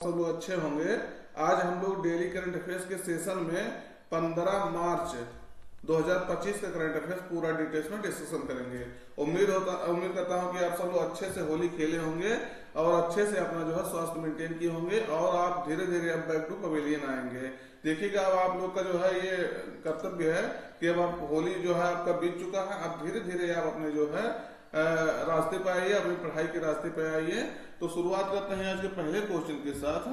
सब लोग अच्छे होंगे। आज हम लोग डेली करंट अफेयर्स के सेशन में 15 मार्च 2025 का करंट अफेयर्स पूरा डिटेल्स में डिस्कशन करेंगे। उम्मीद करता हूं कि आप सब लोग अच्छे से होली खेले होंगे और अच्छे से अपना जो है स्वास्थ्य मेंटेन किए होंगे और आप धीरे धीरे अब बैक टू पवेलियन आएंगे। देखिएगा अब आप लोग का जो है ये कर्तव्य है कि अब आप होली जो है आपका बीत चुका है, अब धीरे धीरे आप अपने जो है रास्ते पे आइए, अपनी पढ़ाई के रास्ते पे आइए। तो शुरुआत करते हैं आज के पहले क्वेश्चन के साथ।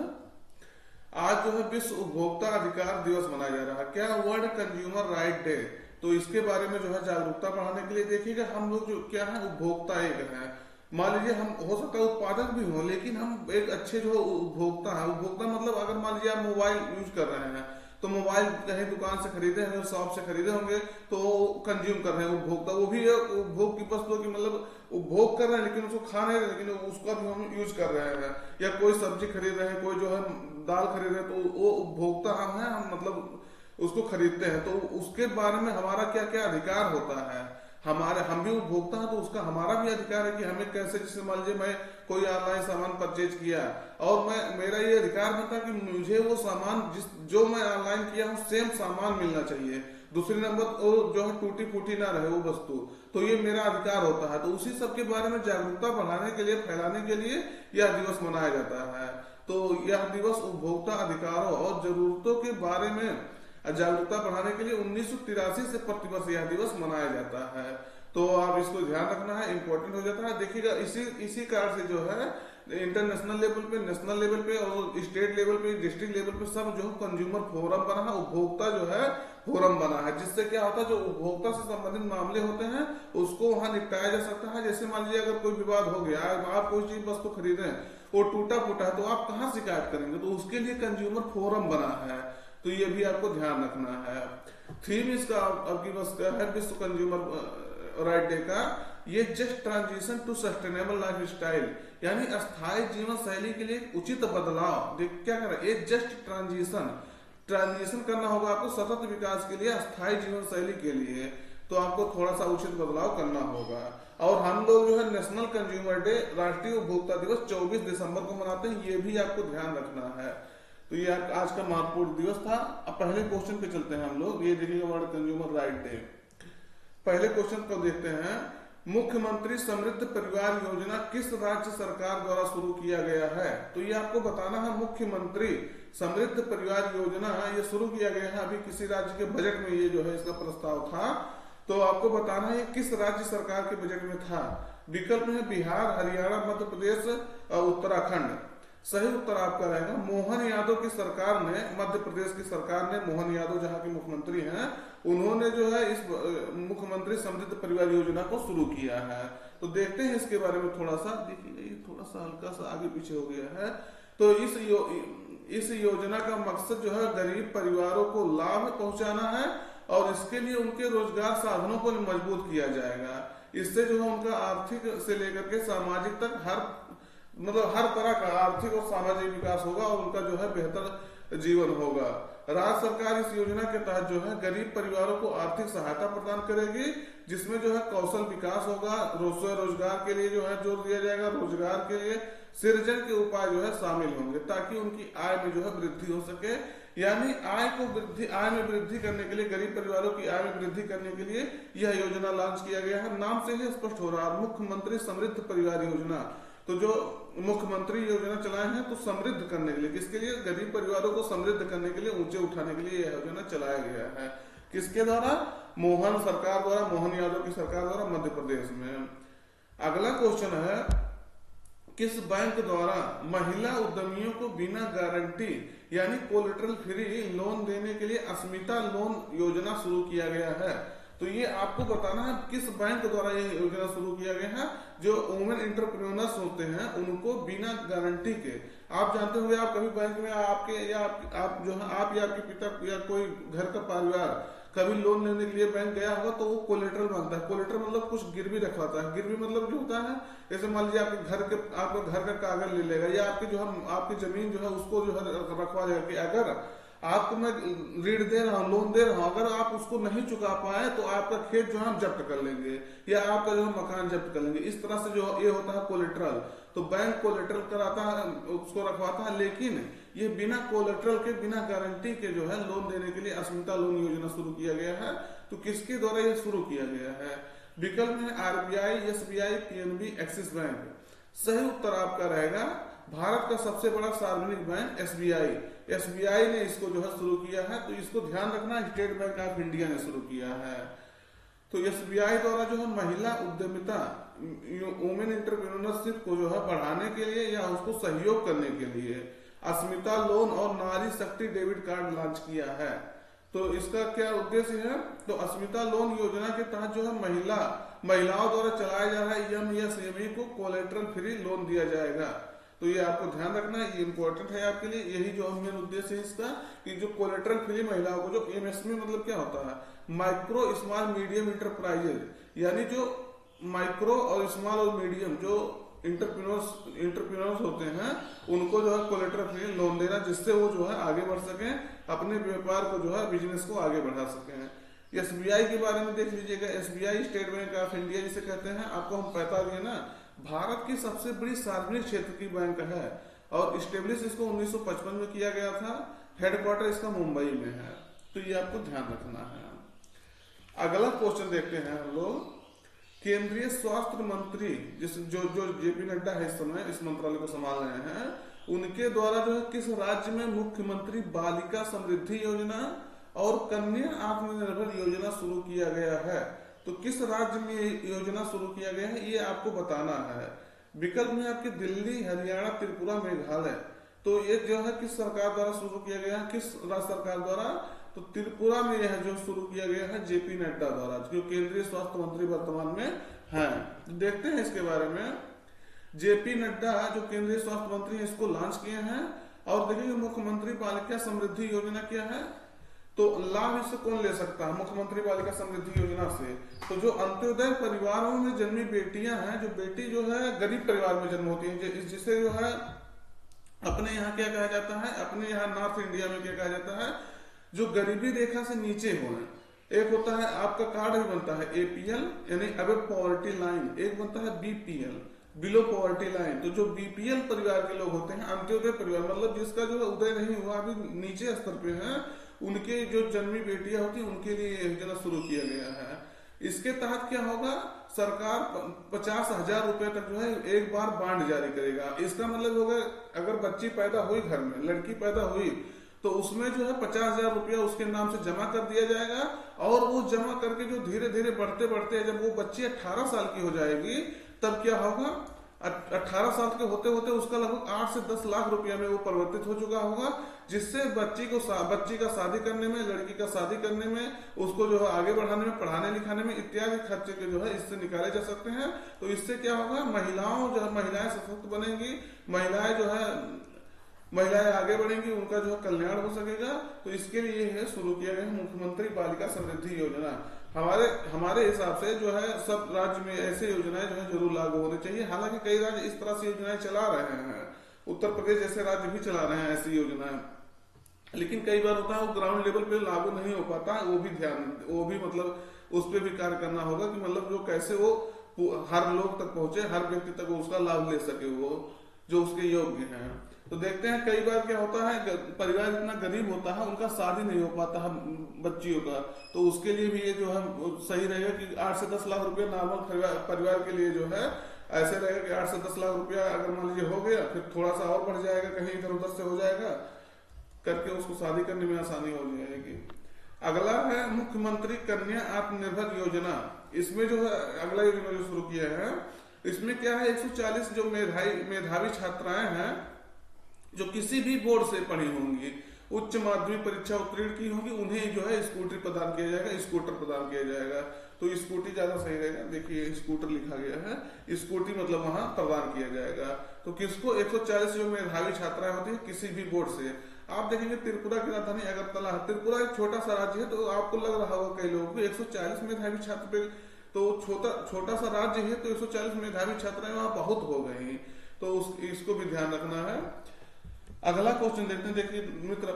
आज जो है विश्व उपभोक्ता अधिकार दिवस मनाया जा रहा है। क्या वर्ल्ड कंज्यूमर राइट डे। तो इसके बारे में जो है जागरूकता बढ़ाने के लिए देखिएगा हम लोग जो क्या है उपभोक्ता एक है। मान लीजिए हम हो सकता है उत्पादक भी हो, लेकिन हम एक अच्छे जो उपभोक्ता है। उपभोक्ता मतलब अगर मान लीजिए आप मोबाइल यूज कर रहे हैं तो मोबाइल कहीं दुकान से खरीदे होंगे, शॉप से खरीदे होंगे तो कंज्यूम कर रहे हैं उपभोक्ता। वो भी उपभोग की वस्तु की मतलब उपभोग कर रहे हैं लेकिन उसको खा नहीं रहे, लेकिन उसका भी हम यूज कर रहे हैं। या कोई सब्जी खरीद रहे हैं, कोई जो है दाल खरीद रहे हैं, तो वो उपभोक्ता हम हैं, हम मतलब उसको खरीदते हैं। तो उसके बारे में हमारा क्या क्या अधिकार होता है। हम भी उपभोक्ता हैं तो उसका हमारा भी अधिकार है कि हमें कैसे, जैसे मान लीजिए मैं कोई ऑनलाइन सामान परचेज किया और मेरा ये अधिकार बनता कि मुझे वो सामान जो मैं ऑनलाइन किया हूँ सेम सामान मिलना चाहिए। दूसरी नंबर वो जो है टूटी फूटी ना रहे वो वस्तु, तो ये मेरा अधिकार होता है। तो उसी सब के बारे में जागरूकता बढ़ाने के लिए, फैलाने के लिए यह दिवस मनाया जाता है। तो यह दिवस उपभोक्ता अधिकारों और जरूरतों के बारे में जागरूकता बढ़ाने के लिए 1983 से प्रतिवर्ष यह दिवस मनाया जाता है। तो आप इसको ध्यान रखना है, इंपॉर्टेंट हो जाता है। देखिएगा इसी कारण से जो है इंटरनेशनल लेवल पे, नेशनल लेवल पे और स्टेट लेवल पे, डिस्ट्रिक्ट लेवल पे सब जो कंज्यूमर फोरम बना है, उपभोक्ता जो है फोरम बना है, जिससे क्या होता है जो उपभोक्ता से संबंधित मामले होते हैं उसको वहां निपटाया जा सकता है। जैसे मान लीजिए अगर कोई विवाद हो गया, आप कोई चीज वस्तु खरीदे वो टूटा फूटा है, तो आप कहाँ शिकायत करेंगे। तो उसके लिए कंज्यूमर फोरम बना है, तो ये भी आपको ध्यान रखना है। थीम इसका आपकी बस क्या है विश्व कंज्यूमर राइट डे का, ये just transition to sustainable lifestyle, यानी अस्थायी जीवन शैली के लिए उचित बदलाव। क्या कर रहा है, एक जस्ट ट्रांजिशन करना होगा आपको सतत विकास के लिए, अस्थायी जीवन शैली के लिए। तो आपको थोड़ा सा उचित बदलाव करना होगा। और हम लोग जो है नेशनल कंज्यूमर डे, राष्ट्रीय उपभोक्ता दिवस 24 दिसंबर को मनाते हैं, ये भी आपको ध्यान रखना है। तो ये आज का महत्वपूर्ण दिवस था। अब पहले क्वेश्चन पे चलते हैं हम लोग। ये देखिएगा वर्ल्ड कंज्यूमर राइट डे। पहले क्वेश्चन को देखते हैं, मुख्यमंत्री समृद्ध परिवार योजना किस राज्य सरकार द्वारा शुरू किया गया है। तो ये आपको बताना है, मुख्यमंत्री समृद्ध परिवार योजना ये शुरू किया गया है। अभी किसी राज्य के बजट में ये जो है इसका प्रस्ताव था, तो आपको बताना है किस राज्य सरकार के बजट में था। विकल्प है बिहार, हरियाणा, मध्य प्रदेश और उत्तराखंड। सही उत्तर आपका रहेगा मोहन यादव की सरकार ने, मध्य प्रदेश की सरकार ने, मोहन यादव जहां के मुख्यमंत्री हैं, उन्होंने जो है इस मुख्यमंत्री समृद्ध परिवार योजना को शुरू किया है। तो देखते हैं इसके बारे में थोड़ा सा। देखिए ये थोड़ा सा हल्का सा आगे पीछे हो गया है। तो इस योजना का मकसद जो है गरीब परिवारों को लाभ पहुंचाना है और इसके लिए उनके रोजगार साधनों को मजबूत किया जाएगा। इससे जो है उनका आर्थिक से लेकर के सामाजिक तक हर तरह का आर्थिक और सामाजिक विकास होगा और उनका जो है बेहतर जीवन होगा। राज्य सरकार इस योजना के तहत जो है गरीब परिवारों को आर्थिक सहायता प्रदान करेगी, जिसमें जो है कौशल विकास होगा, रोजगार के लिए जो है जोर दिया जाएगा, रोजगार के लिए सृजन के उपाय जो है शामिल होंगे ताकि उनकी आय में जो है वृद्धि हो सके। यानी आय में वृद्धि करने के लिए, गरीब परिवारों की आय में वृद्धि करने के लिए यह योजना लॉन्च किया गया है। नाम से ही स्पष्ट हो रहा है, मुख्यमंत्री समृद्ध परिवार योजना। तो जो मुख्यमंत्री योजना चलाए हैं तो समृद्ध करने के लिए, किसके लिए, गरीब परिवारों को समृद्ध करने के लिए, ऊंचे उठाने के लिए यह योजना चलाया गया है। किसके द्वारा, मोहन सरकार द्वारा, मोहन यादव की सरकार द्वारा मध्य प्रदेश में। अगला क्वेश्चन है, किस बैंक द्वारा महिला उद्यमियों को बिना गारंटी यानी कोलेटरल फ्री लोन देने के लिए अस्मिता लोन योजना शुरू किया गया है। तो ये आपको बताना है किस बैंक द्वारा ये योजना शुरू किया गया है। जो वुमेन एंटरप्रेन्योर्स होते हैं उनको बिना गारंटी के, आप जानते होंगे आप कभी बैंक में आपके या आप जो है आप या आपके पिता या कोई घर का परिवार कभी लोन लेने के लिए बैंक गया होगा तो वो कोलेटरल मांगता है। कोलेटरल मतलब कुछ गिरवी रखवाता है। गिरवी मतलब जो होता है, जैसे मान लीजिए आपके घर का कागज ले लेगा या आपकी जो है आपकी जमीन जो है उसको जो है रखवा देगा कि अगर आपको मैं ऋण दे रहा हूँ, लोन दे रहा हूँ, अगर आप उसको नहीं चुका पाए तो आपका खेत जो है हम जब्त कर लेंगे या आपका जो है मकान जब्त कर लेंगे। इस तरह से जो ये होता है कोलेटरल। तो बैंक कोलेटरल कराता है, उसको रखवाता है, लेकिन ये बिना कोलेटरल के, बिना गारंटी के जो है लोन देने के लिए अस्मिता लोन योजना शुरू किया गया है। तो किसके द्वारा ये शुरू किया गया है? विकल्प है RBI, SBI, PNB, axis bank. सही उत्तर आपका रहेगा भारत का सबसे बड़ा सार्वजनिक बैंक एसबीआई। एसबीआई ने इसको जो है शुरू किया है। तो इसको ध्यान रखना, स्टेट बैंक ऑफ इंडिया ने शुरू किया है। तो एसबीआई द्वारा जो है महिला उद्यमिता, वुमेन एंटरप्रेन्योरशिप को जो है बढ़ाने के लिए या उसको सहयोग करने के लिए अस्मिता लोन और नारी शक्ति डेबिट कार्ड लॉन्च किया है। तो इसका क्या उद्देश्य है? तो अस्मिता लोन योजना के तहत जो है महिलाओं द्वारा चलाया जा रहा है एमएसएमई को कोलेटरल फ्री लोन दिया जाएगा। तो ये आपको ध्यान रखना है, ये इंपॉर्टेंट है आपके लिए। यही जो मेन उद्देश्य है इसका, कि जो कोलेटरल फ्री महिलाओं को, जो एमएसएमई मतलब क्या होता है? माइक्रो स्मॉल मीडियम इंटरप्राइजेज, यानी जो माइक्रो और स्मॉल और मीडियम जो इंटरप्रेन्योर्स होते हैं, उनको जो है कोलेटरल फ्री लोन देना, जिससे वो जो है आगे बढ़ सकें, अपने व्यापार को जो है बिजनेस को आगे बढ़ा सकें। एसबीआई के बारे में देख लीजिएगा। SBI state bank of India जिसे कहते हैं, आपको हम बता दिए ना, भारत की सबसे बड़ी सार्वजनिक क्षेत्र की बैंक है और स्टेब्लिश इसको 1955 में किया गया था। हेडक्वार्टर इसका मुंबई में है। तो ये आपको ध्यान रखना है। अगला क्वेश्चन देखते हैं हम लोग। केंद्रीय स्वास्थ्य मंत्री जो जेपी नड्डा है इस समय इस मंत्रालय को संभाल रहे हैं, उनके द्वारा जो है किस राज्य में मुख्यमंत्री बालिका समृद्धि योजना और कन्या आत्मनिर्भर योजना शुरू किया गया है? तो किस राज्य में योजना शुरू किया गया है ये आपको बताना है। विकल्प में आपके दिल्ली, हरियाणा, त्रिपुरा, मेघालय। तो ये जो है किस सरकार द्वारा शुरू किया गया है, किस राज्य सरकार द्वारा? तो त्रिपुरा में यह जो शुरू किया गया है जेपी नड्डा द्वारा, जो केंद्रीय स्वास्थ्य मंत्री वर्तमान में हैं। देखते हैं इसके बारे में। जेपी नड्डा जो केंद्रीय स्वास्थ्य मंत्री है, इसको लॉन्च किए हैं। और देखिए मुख्यमंत्री बालिका समृद्धि योजना क्या है? तो लाभ इससे कौन ले सकता है मुख्यमंत्री बालिका समृद्धि योजना से? तो जो अंत्योदय परिवारों में जन्मी बेटियां हैं, जो बेटी जो है गरीब परिवार में जन्म होती है, जिसे जो है अपने यहाँ क्या कहा जाता है, अपने यहाँ नॉर्थ इंडिया में क्या कहा जाता है, जो गरीबी रेखा से नीचे हो। एक होता है आपका कार्ड भी बनता है एपीएल यानी अबव पॉवर्टी लाइन, एक बनता है बीपीएल बिलो पॉवर्टी लाइन। तो जो बीपीएल परिवार के लोग होते हैं, अंत्योदय परिवार मतलब जिसका जो है उदय नहीं हुआ, अभी नीचे स्तर पे है, उनके जो जन्मी बेटियां होती हैं उनके लिए योजना शुरू किया गया है। इसके तहत क्या होगा, सरकार 50,000 रुपए तक जो है एक बार बांड जारी करेगा। इसका मतलब होगा अगर बच्ची पैदा हुई, घर में लड़की पैदा हुई, तो उसमें जो है 50,000 रुपया उसके नाम से जमा कर दिया जाएगा। और वो जमा करके जो धीरे धीरे बढ़ते बढ़ते जब वो बच्ची 18 साल की हो जाएगी, तब क्या होगा, 18 साल के होते होते उसका लगभग 8 से 10 लाख रुपया में वो परिवर्तित हो चुका होगा, जिससे बच्ची का शादी करने में, लड़की का शादी करने में, उसको जो है आगे बढ़ाने में, पढ़ाने लिखाने में इत्यादि खर्चे के जो है इससे निकाले जा सकते हैं। तो इससे क्या होगा, महिलाएं सशक्त बनेंगी, महिलाएं आगे बढ़ेंगी, उनका जो है कल्याण हो सकेगा। तो इसके लिए है शुरू किया गया मुख्यमंत्री बालिका समृद्धि योजना। हमारे हिसाब से जो है सब राज्य में ऐसे योजनाएं जो है जरूर लागू होनी चाहिए। हालांकि कई राज्य इस तरह से योजनाएं चला रहे हैं, उत्तर प्रदेश जैसे राज्य भी चला रहे हैं ऐसी योजनाएं, लेकिन कई बार होता है वो ग्राउंड लेवल पे लागू नहीं हो पाता। वो भी मतलब उस पर भी कार्य करना होगा कि मतलब जो कैसे वो हर लोग तक पहुंचे, हर व्यक्ति तक उसका लाभ ले सके, वो जो उसके योग्य हैं। तो देखते हैं कई बार क्या होता है, परिवार इतना गरीब होता है, उनका शादी नहीं हो पाता है बच्चियों का, तो उसके लिए भी ये जो है सही रहेगा कि 8 से 10 लाख रुपया नॉर्मल परिवार के लिए जो है ऐसे रहेगा कि 8 से 10 लाख रुपया अगर मान लीजिए हो गया, फिर थोड़ा सा और बढ़ जाएगा, कहीं इधर उधर से हो जाएगा, करके उसको शादी करने में आसानी हो जाएगी। अगला है मुख्यमंत्री कन्या आत्मनिर्भर योजना। इसमें जो है अगला योजना जो शुरू किया है, इसमें क्या है, 140 जो मेधावी छात्राएं हैं जो किसी भी बोर्ड से पढ़ी होंगी, उच्च माध्यमिक परीक्षा उत्तीर्ण की होंगी, उन्हें जो है स्कूटर प्रदान किया जाएगा। तो स्कूटी ज्यादा सही रहेगा। देखिए स्कूटर लिखा गया है, स्कूटी मतलब वहां प्रदान किया जाएगा। तो किसको, 140 जो मेधावी छात्राएं होती है किसी भी बोर्ड से। आप देखेंगे त्रिपुरा की राजधानी अगरतला है। त्रिपुरा एक छोटा सा राज्य है, तो आपको लग रहा होगा कई लोगों को 140 मेधावी छात्र पे, तो छोटा सा राज्य है, तो 140 मेधावी छात्राएं वहां बहुत हो गई, तो इसको भी ध्यान रखना है। अगला क्वेश्चन देखते हैं। देखिए मित्र,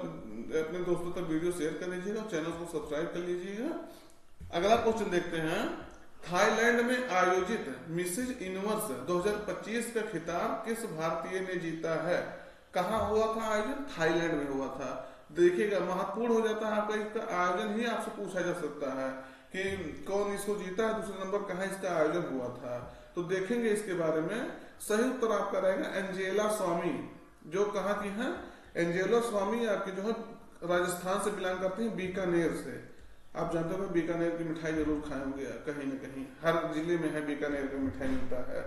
अपने दोस्तों तक वीडियो शेयर कर लीजिएगा, चैनल को सब्सक्राइब कर लीजिएगा। अगला क्वेश्चन देखते हैं। थाईलैंड में आयोजित मिसेज यूनिवर्स 2025 का खिताब किस भारतीय ने जीता है? कहाँ हुआ था आयोजन? थाईलैंड में हुआ था। देखिएगा महत्वपूर्ण हो जाता है आपका, इसका आयोजन ही आपसे पूछा जा सकता है कि कौन इसको जीता है, दूसरा नंबर कहाँ इसका आयोजन हुआ था। तो देखेंगे इसके बारे में। सही उत्तर आपका रहेगा एंजेला स्वामी, जो कहाँ की है? एंजेला स्वामी आपकी जो है राजस्थान से बिलोंग करती है, बीकानेर से। आप जानते हो बीकानेर की मिठाई जरूर खाए होंगे, कहीं ना कहीं हर जिले में है बीकानेर का मिठाई मिलता है।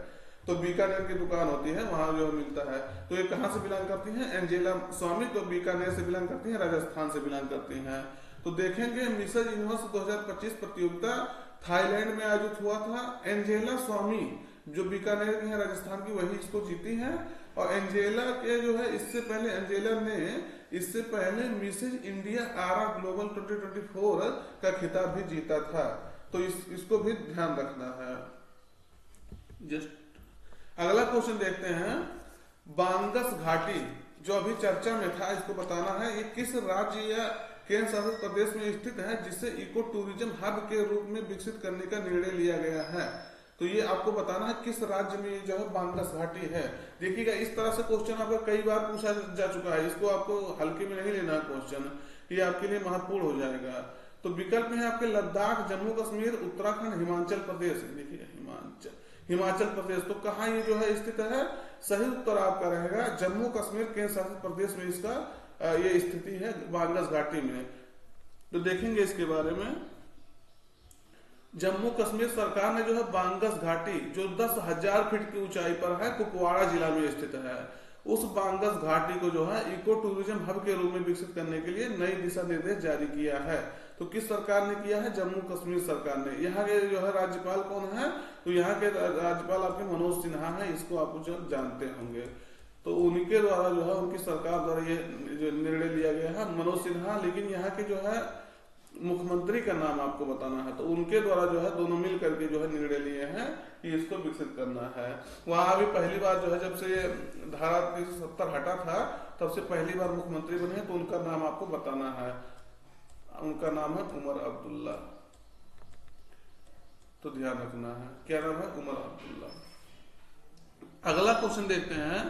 तो बीकानेर की दुकान होती है, वहां जो मिलता है। तो ये कहाँ से बिलोंग करती हैं? एंजेला स्वामी तो बीकानेर से बिलोंग करती हैं, राजस्थान से बिलोंग करती हैं। तो देखेंगे मिसेज यूनिवर्स 2025 प्रतियोगिता थाईलैंड में आयोजित हुआ था। एंजेला स्वामी जो बीकानेर की है, राजस्थान की, वही इसको जीती है। और एंजेला के जो है इससे पहले मिसेज इंडिया आरा ग्लोबल 2024 का खिताब भी जीता था। तो इसको भी ध्यान रखना है। जस्ट अगला क्वेश्चन देखते हैं। बांगस घाटी जो अभी चर्चा में था, इसको बताना है ये किस राज्य या केंद्र शासित प्रदेश में स्थित है, जिसे इको टूरिज्म हब के रूप में विकसित करने का निर्णय लिया गया है। तो ये आपको बताना है किस राज्य में जो है बांगस घाटी है। देखिएगा इस तरह से क्वेश्चन आपका कई बार पूछा जा चुका है, इसको आपको हल्के में नहीं लेना क्वेश्चन, ये आपके लिए महत्वपूर्ण हो जाएगा। तो विकल्प में है आपके लद्दाख, जम्मू कश्मीर, उत्तराखंड, हिमाचल प्रदेश। देखिए हिमाचल प्रदेश, तो कहाँ ये जो है स्थित है? सही उत्तर आपका रहेगा जम्मू कश्मीर केंद्र शासित प्रदेश में इसका ये स्थिति है, बांगस घाटी में। तो देखेंगे इसके बारे में। जम्मू कश्मीर सरकार ने जो है बांगस घाटी जो 10,000 फीट की ऊंचाई पर है, कुपवाड़ा जिला में स्थित है, उस बांगस घाटी को जो है इको टूरिज्म हब के रूप में विकसित करने के लिए नई दिशा निर्देश जारी किया है। तो किस सरकार ने किया है? जम्मू कश्मीर सरकार ने। यहाँ के जो है राज्यपाल कौन है? तो यहाँ के राज्यपाल आपके मनोज सिन्हा है, इसको आप जानते होंगे। तो उनके द्वारा जो है, उनकी सरकार द्वारा ये जो निर्णय लिया गया है, मनोज सिन्हा। लेकिन यहाँ के जो है मुख्यमंत्री का नाम आपको बताना है, तो उनके द्वारा जो है दोनों मिल करके जो है निर्णय लिए हैं कि इसको विकसित करना है। वहां भी पहली बार जो है जब से धारा 370 हटा था, तब से पहली बार मुख्यमंत्री बने हैं, तो उनका नाम आपको बताना है। उनका नाम है उमर अब्दुल्ला, तो ध्यान रखना है। क्या नाम है? उमर अब्दुल्ला। अगला क्वेश्चन देखते हैं।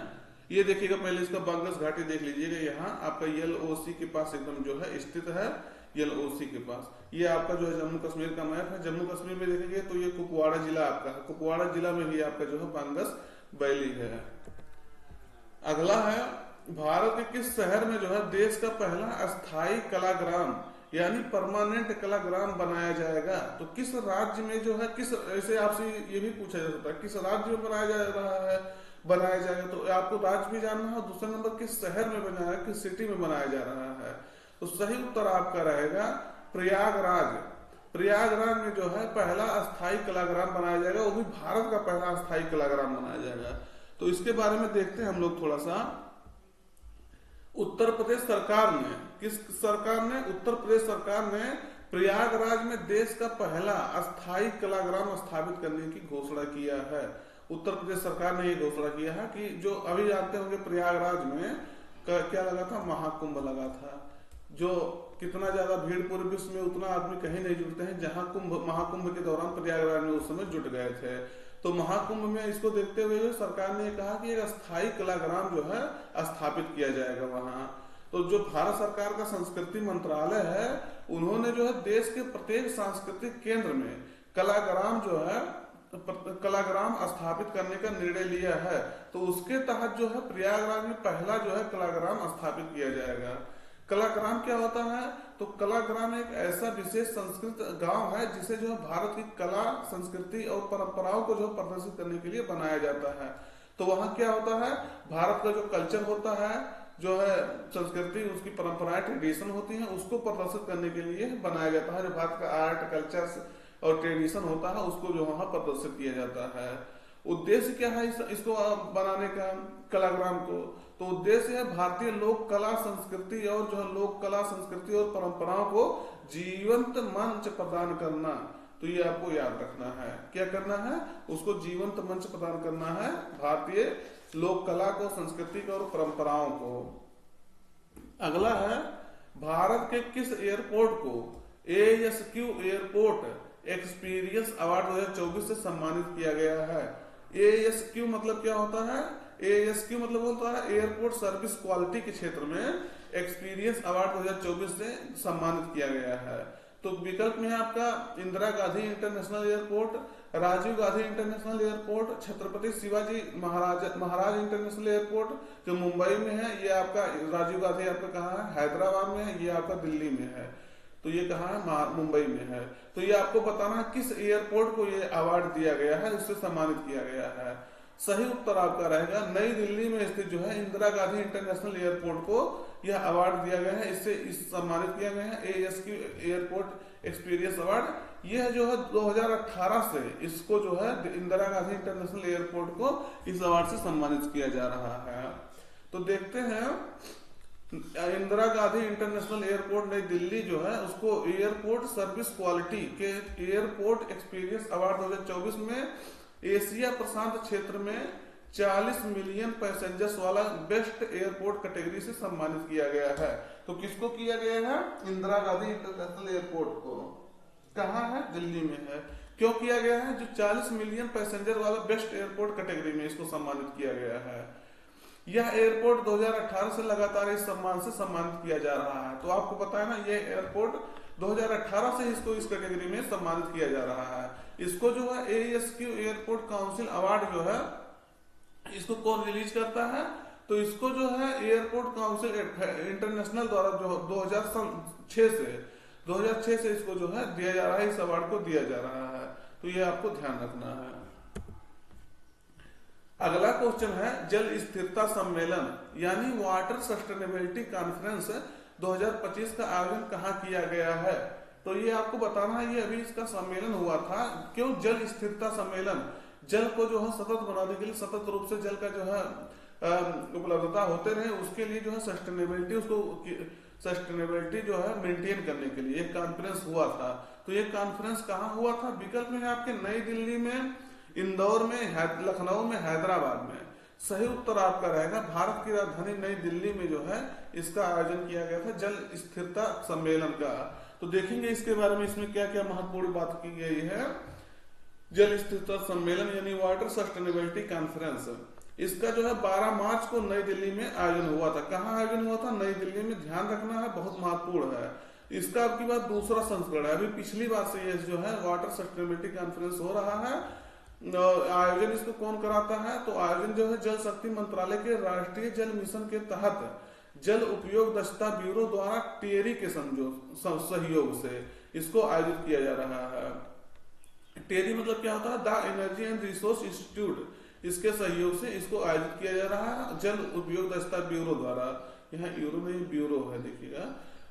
ये देखिएगा, पहले इसका बांगस घाटी देख लीजिएगा। यहाँ आपका LOC के पास एकदम जो है स्थित है, LOC के पास। ये आपका जो है जम्मू कश्मीर का मैप है। जम्मू कश्मीर में देखेंगे तो ये कुपवाड़ा जिला आपका है, कुपवाड़ा जिला में ही आपका जो है बांगस वैली है। अगला है, भारत के किस शहर में जो है देश का पहला अस्थायी कलाग्राम यानी परमानेंट कलाग्राम बनाया जाएगा? तो किस राज्य में जो है, किस, ऐसे आपसे ये भी पूछा जा सकता है किस राज्य में बनाया जा रहा है, बनाया जाएगा। तो आपको राज्य भी जानना है, और दूसरा नंबर किस शहर में बनाया है, किस सिटी में बनाया जा रहा है। तो सही उत्तर आपका रहेगा प्रयागराज। प्रयागराज में जो है पहला अस्थायी कलाग्राम बनाया जाएगा, वो भी भारत का पहला अस्थायी कलाग्राम बनाया जाएगा। तो इसके बारे में देखते हैं हम लोग थोड़ा सा। उत्तर प्रदेश सरकार ने, किस सरकार ने? उत्तर प्रदेश सरकार ने प्रयागराज में देश का पहला अस्थायी कलाग्राम स्थापित करने की घोषणा किया है। उत्तर प्रदेश सरकार ने यह घोषणा किया है कि जो अभी जानते होंगे प्रयागराज में क्या लगा था? महाकुंभ लगा था। जो कितना ज्यादा भीड़ पूरे विश्व में उतना आदमी कहीं नहीं जुटते हैं, जहां महाकुंभ के दौरान प्रयागराज में उस समय जुट गए थे। तो महाकुंभ में इसको देखते हुए सरकार ने कहा कि एक अस्थायी कलाग्राम जो है स्थापित किया जाएगा वहां। तो जो भारत सरकार का संस्कृति मंत्रालय है, उन्होंने जो है देश के प्रत्येक सांस्कृतिक केंद्र में कलाग्राम जो है कलाग्राम स्थापित करने का निर्णय लिया है। तो उसके तहत जो है प्रयागराज में पहला जो है कलाग्राम स्थापित किया जाएगा। कलाग्राम क्या होता है? तो कलाग्राम एक ऐसा विशेष संस्कृत गांव है जिसे जो है भारत की कला, संस्कृति और परंपराओं को जो प्रदर्शित करने के लिए बनाया जाता है। तो वहां क्या होता है? भारत का जो कल्चर होता है, जो है संस्कृति, उसकी परंपराएं, ट्रेडिशन होती हैं, उसको प्रदर्शित करने के लिए बनाया जाता है। जो भारत का आर्ट, कल्चर और ट्रेडिशन होता है, उसको जो वहां प्रदर्शित किया जाता है। उद्देश्य क्या है इसको बनाने का, कलाग्राम को? तो उद्देश्य है भारतीय लोक कला संस्कृति और जो है लोक कला संस्कृति और परंपराओं को जीवंत मंच प्रदान करना। तो ये आपको याद रखना है, क्या करना है? उसको जीवंत मंच प्रदान करना है, भारतीय लोक कला को, संस्कृति को और परंपराओं को। अगला है, भारत के किस एयरपोर्ट को ASQ एयरपोर्ट एक्सपीरियंस अवार्ड 2024 से सम्मानित किया गया है। ASQ मतलब क्या होता है? ASQ मतलब होता है एयरपोर्ट सर्विस क्वालिटी के क्षेत्र में एक्सपीरियंस अवार्ड 2024 से सम्मानित किया गया है। तो विकल्प में है आपका Indira Gandhi international airport, Rajiv Gandhi international airport, Chhatrapati Shivaji Maharaj international airport जो मुंबई में है, ये आपका राजीव गांधी आपका कहाँ है? हैदराबाद में है, ये आपका दिल्ली में है। तो ये कहाँ है? मुंबई में है। तो ये आपको बताना है किस एयरपोर्ट को ये अवार्ड दिया गया है, उससे सम्मानित किया गया है। सही उत्तर आपका रहेगा नई दिल्ली में स्थित जो है इंदिरा गांधी इंटरनेशनल एयरपोर्ट को यह अवार्ड दिया गया है, इससे इस सम्मानित किया गया है ASQ एयरपोर्ट एक्सपीरियंस अवार्ड। यह जो है 2018 से इसको जो है इंदिरा गांधी इंटरनेशनल एयरपोर्ट को इस अवार्ड से सम्मानित किया जा रहा है। तो देखते हैं इंदिरा गांधी इंटरनेशनल एयरपोर्ट नई दिल्ली जो है उसको एयरपोर्ट सर्विस क्वालिटी के एयरपोर्ट एक्सपीरियंस अवार्ड 2024 में एशिया प्रशांत क्षेत्र में 40 मिलियन पैसेंजर्स वाला बेस्ट एयरपोर्ट कैटेगरी से सम्मानित किया गया है। तो किसको किया गया है? इंदिरा गांधी इंटरनेशनल एयरपोर्ट को। कहाँ है? दिल्ली में है। क्यों किया गया है? जो 40 मिलियन पैसेंजर वाला बेस्ट एयरपोर्ट कैटेगरी में इसको सम्मानित किया गया है। यह एयरपोर्ट 2018 से लगातार इस सम्मान से सम्मानित किया जा रहा है। तो आपको पता है ना, यह एयरपोर्ट 2018 से इसको इस कैटेगरी में सम्मानित किया जा रहा है। इसको जो है ASQ एयरपोर्ट काउंसिल अवार्ड जो है इसको कौन रिलीज करता है? तो इसको जो है एयरपोर्ट काउंसिल इंटरनेशनल द्वारा जो 2006 से इसको जो है दिया जा रहा है, इस अवार्ड को दिया जा रहा है। तो ये आपको ध्यान रखना है। अगला क्वेश्चन है जल स्थिरता सम्मेलन यानी वाटर सस्टेनेबिलिटी कॉन्फ्रेंस 2025 का आयोजन कहाँ किया गया है? तो ये आपको बताना है, ये अभी इसका सम्मेलन हुआ था। क्यों जल स्थिरता सम्मेलन? जल को जो है सतत बनाने के लिए, सतत रूप से जल का जो है उपलब्धता होते रहे, उसके लिए जो है सस्टेनेबिलिटी जो है मेंटेन करने के लिए एक कॉन्फ्रेंस हुआ था। तो ये कॉन्फ्रेंस कहाँ हुआ था? विकल्प में आपके नई दिल्ली में, इंदौर में, लखनऊ में, हैदराबाद में। सही उत्तर आपका रहेगा भारत की राजधानी नई दिल्ली में जो है इसका आयोजन किया गया था जल स्थिरता सम्मेलन का। तो देखेंगे इसके बारे में, इसमें क्या क्या महत्वपूर्ण बात की गई है। जल स्थिरता सम्मेलन यानी वाटर सस्टेनेबिलिटी कॉन्फ्रेंस, इसका जो है 12 मार्च को नई दिल्ली में आयोजन हुआ था। कहाँ आयोजन हुआ था? नई दिल्ली में। ध्यान रखना है, बहुत महत्वपूर्ण है। इसका आपकी बात दूसरा संस्करण है। अभी पिछली बार से ये जो है वाटर सस्टेनेबिलिटी कॉन्फ्रेंस हो रहा है। आयोजन इसको कौन कराता है? तो आयोजन जो है जल शक्ति मंत्रालय के राष्ट्रीय जल मिशन के तहत जल उपयोग दक्षता ब्यूरो द्वारा टेरी के सहयोग से इसको आयोजित किया जा रहा है। टेरी मतलब क्या होता है? The energy and resource institute, इसके सहयोग से इसको आयोजित किया जा रहा है जल उपयोग दक्षता ब्यूरो द्वारा। यहाँ यूरो नहीं ब्यूरो है, देखिएगा।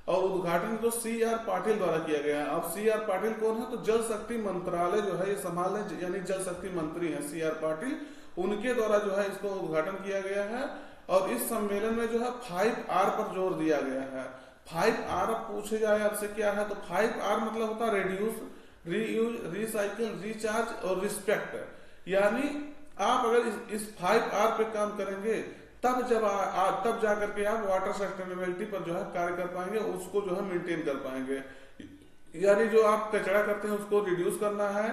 और उद्घाटन तो CR पाटिल द्वारा किया गया है। अब CR पाटिल कौन है? तो जल शक्ति मंत्रालय जो है ये संभाल है, यानी जल शक्ति मंत्री है CR पाटिल, उनके द्वारा जो है इसको उद्घाटन किया गया है। और इस सम्मेलन में जो है 5R पर जोर दिया गया है। 5R पूछे जाए आपसे क्या है, तो 5R मतलब होता है रेड्यूस, रीयूज, रिसाइकिल, रिचार्ज और रिस्पेक्ट। यानी आप अगर इस 5R पे काम करेंगे तब जा करके आप वाटर सस्टेनेबिलिटी पर जो है कार्य कर पाएंगे, उसको जो है मेंटेन कर पाएंगे। यानी जो आप कचरा करते हैं उसको रिड्यूस करना है,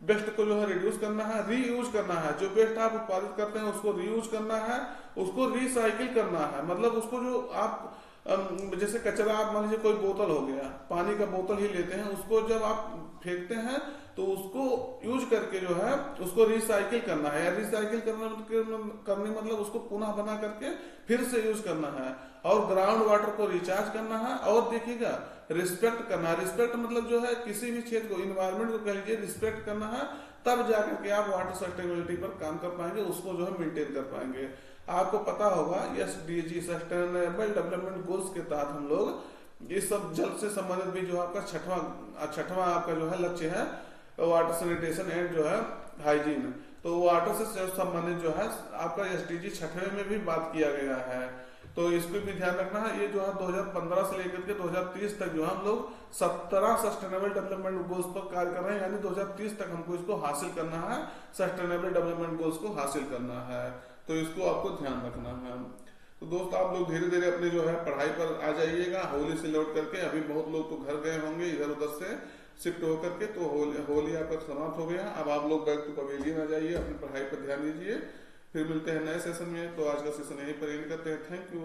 वेस्ट को जो है रिड्यूस करना है, रीयूज करना है, जो वेस्ट आप उत्पादित करते हैं उसको रीयूज करना है, उसको रिसाइकिल करना है। मतलब उसको जो आप जैसे कचरा, आप मान लीजिए कोई बोतल हो गया, पानी का बोतल ही लेते हैं, उसको जब आप फेंकते हैं तो उसको यूज करके जो है उसको रिसाइकिल करना है। या रिसाइकिल करने मतलब उसको पुनः बना करके फिर से यूज करना है। और ग्राउंड वाटर को रिचार्ज करना है। और देखिएगा रिस्पेक्ट करना है। रिस्पेक्ट मतलब जो है किसी भी क्षेत्र को, इन्वायरमेंट को कह लीजिए, रिस्पेक्ट करना है, तब जाकर के आप वाटर सस्टेनेबिलिटी पर काम कर पाएंगे, उसको जो है मेंटेन कर पाएंगे। आपको पता होगा SDG सस्टेनेबल डेवलपमेंट गोल्स के तहत हम लोग इस सब जल से संबंधित भी जो आपका छठवां आपका जो है लक्ष्य है वाटर सैनिटेशन एंड जो है हाइजीन, तो वाटर से संबंधित जो है आपका SDG 6वें में भी बात किया गया है। तो इसको भी ध्यान रखना है। ये जो है 2015 से लेकर के 2030 तक जो हम लोग 17 सस्टेनेबल डेवलपमेंट गोल्स पर कार्य कर रहे हैं। यानी 2030 तक हमको इसको हासिल करना है, सस्टेनेबल डेवलपमेंट गोल्स को हासिल करना है। तो इसको आपको ध्यान रखना है। तो दोस्त आप लोग धीरे धीरे अपने जो है पढ़ाई पर आ जाइएगा, होली से लौट करके। अभी बहुत लोग तो घर गए होंगे इधर उधर से, शिफ्ट होकर के। तो होली आपका समाप्त हो गया। अब आप लोग बैक टू पवेलियन आ जाइए, अपनी पढ़ाई पर ध्यान दीजिए। फिर मिलते हैं नए सेशन में। तो आज का सेशन यहीं पर एंड करते हैं। Thank you.